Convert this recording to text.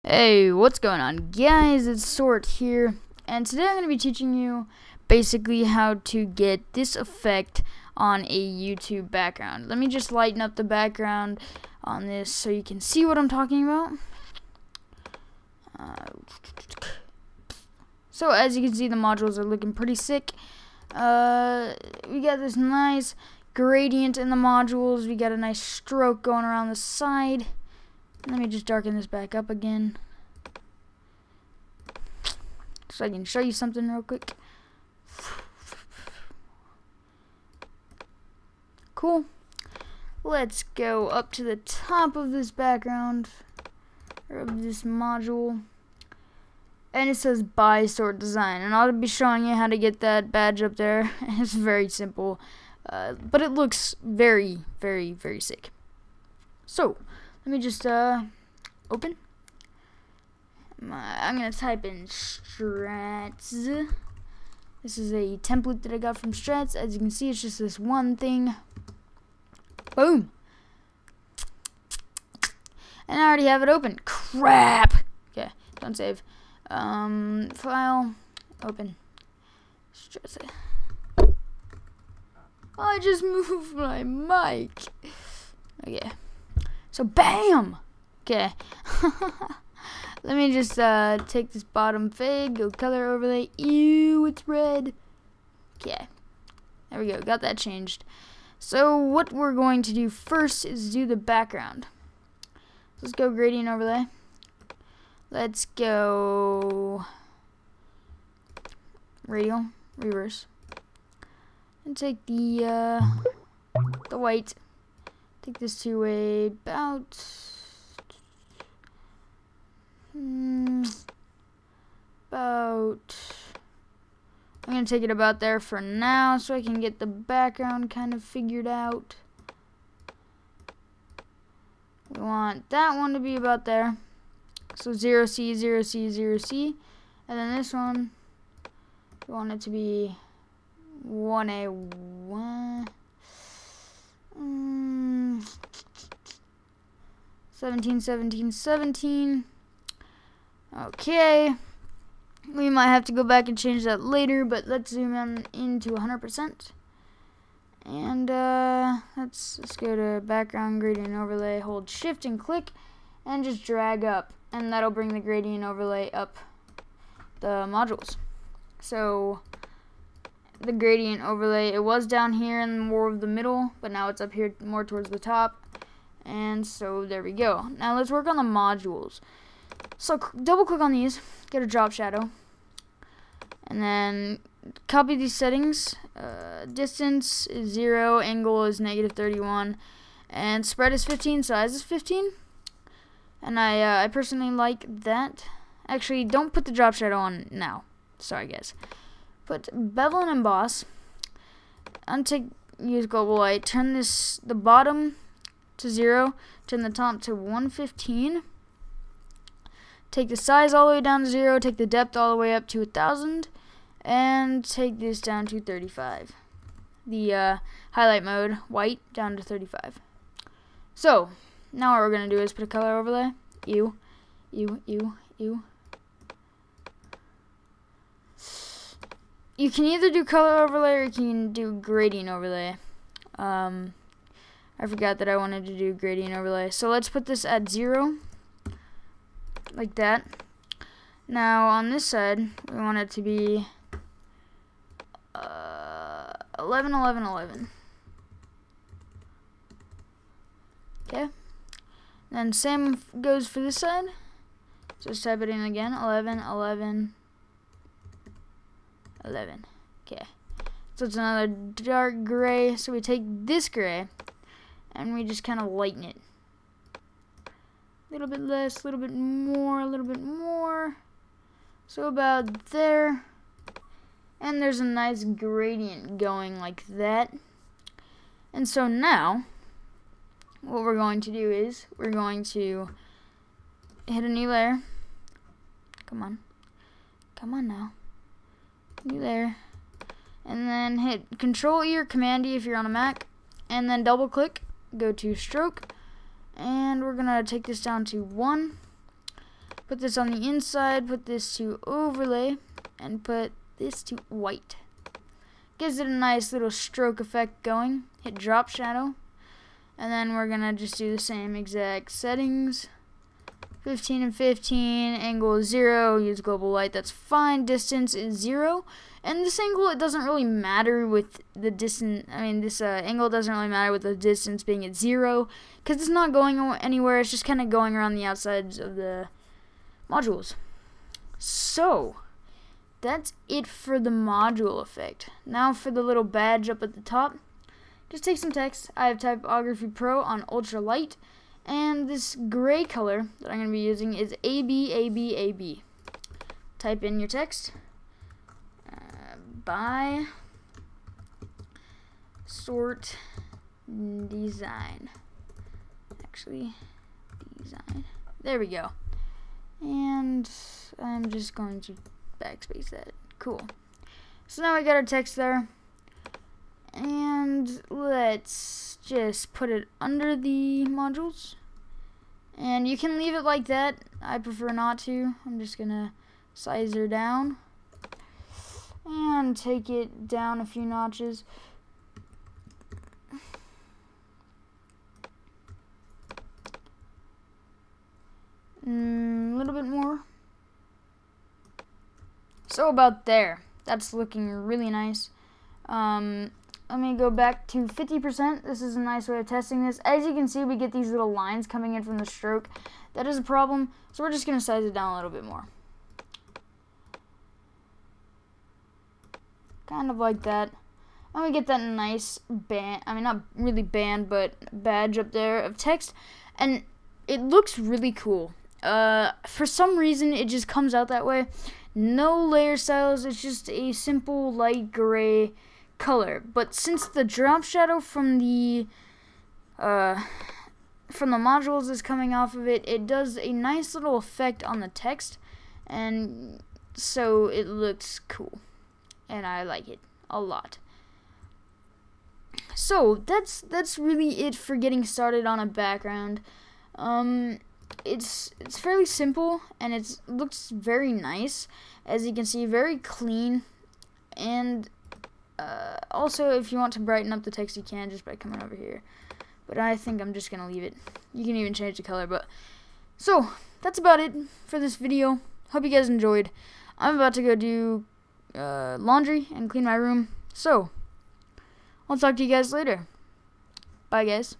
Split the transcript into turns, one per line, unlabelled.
Hey, what's going on, guys? It's Sort here, and today I'm going to be teaching you basically how to get this effect on a YouTube background. Let me just lighten up the background on this so you can see what I'm talking about. So as you can see, the modules are looking pretty sick. We got this nice gradient in the modules. We got a nice stroke going around the side. Let me just darken this back up again so I can show you something real quick. Cool. Let's go up to the top of this background, or of this module, and it says By Sort Design, and I'll be showing you how to get that badge up there. It's very simple, but it looks very, very, very sick. So let me just open. I'm gonna type in Strats. This is a template that I got from Strats. As you can see, it's just this one thing. Boom. And I already have it open. Crap. Okay, don't save. File, open. Strats. Oh, I just moved my mic. Okay. So bam! Okay. Let me just take this bottom fade, go color overlay. Ew, it's red. Okay. There we go, got that changed. So what we're going to do first is do the background. Let's go gradient overlay. Let's go radial, reverse. And take the white. Take this to about I'm gonna take it about there for now so I can get the background kind of figured out. We want that one to be about there. So 0C, 0C, 0C. And then this one, we want it to be 1A, 1. 17, 17, 17. Okay. We might have to go back and change that later, but let's zoom in into 100%. And let's go to background gradient overlay, hold shift and click, and just drag up. And that'll bring the gradient overlay up the modules. So the gradient overlay, it was down here in more of the middle, but now it's up here more towards the top. And so there we go. Now let's work on the modules. So double click on these, get a drop shadow, and then copy these settings. Distance is 0, angle is -31, and spread is 15, size is 15. And I personally like that. Actually, don't put the drop shadow on now. Sorry guys. Put bevel and emboss. Untick, use global light. Turn the bottom to 0. Turn the top to 115. Take the size all the way down to 0. Take the depth all the way up to 1000. And take this down to 35. The highlight mode, white, down to 35. So now what we're gonna do is put a color overlay. You. You can either do color overlay or you can do gradient overlay. I forgot that I wanted to do gradient overlay. So let's put this at 0, like that. Now on this side, we want it to be 11, 11, 11. Okay. Then same goes for this side. Just type it in again. 11, 11, 11. Okay. So it's another dark gray. So we take this gray and we just kind of lighten it. A little bit less, a little bit more, a little bit more. So about there. And there's a nice gradient going like that. And so now, what we're going to do is, we're going to hit a new layer. Come on. Come on now. New layer. And then hit Control E or Command E if you're on a Mac. And then double click, go to stroke. And we're going to take this down to 1. Put this on the inside, put this to overlay, and put this to white. Gives it a nice little stroke effect going. Hit drop shadow, and then we're gonna just do the same exact settings. 15 and 15, angle is 0, use global light, that's fine. Distance is 0. And this angle, it doesn't really matter with the distance. I mean, this angle doesn't really matter with the distance being at 0, because it's not going anywhere. It's just kind of going around the outsides of the modules. So, that's it for the module effect. Now for the little badge up at the top. Just take some text. I have Typography Pro on Ultra Light. And this gray color that I'm going to be using is AB. Type in your text. By sort design. Actually, design. There we go. And I'm just going to backspace that. Cool. So now we got our text there. And let's just put it under the modules. And you can leave it like that. I prefer not to. I'm just going to size her down. And take it down a few notches. A little bit more. So about there. That's looking really nice. Let me go back to 50%. This is a nice way of testing this. As you can see, we get these little lines coming in from the stroke. That is a problem, so we're just going to size it down a little bit more. Kind of like that. And we get that nice band, I mean not really band, but badge up there of text. And it looks really cool. For some reason, it just comes out that way. No layer styles, it's just a simple light gray color. But since the drop shadow from the modules is coming off of it, it does a nice little effect on the text, and so it looks cool, and I like it a lot. So that's really it for getting started on a background. It's fairly simple, and it looks very nice, as you can see, very clean. And also, if you want to brighten up the text, you can just by coming over here. But I think I'm just gonna leave it. You can even change the color. But so that's about it for this video. Hope you guys enjoyed. I'm about to go do laundry and clean my room. So I'll talk to you guys later. Bye, guys.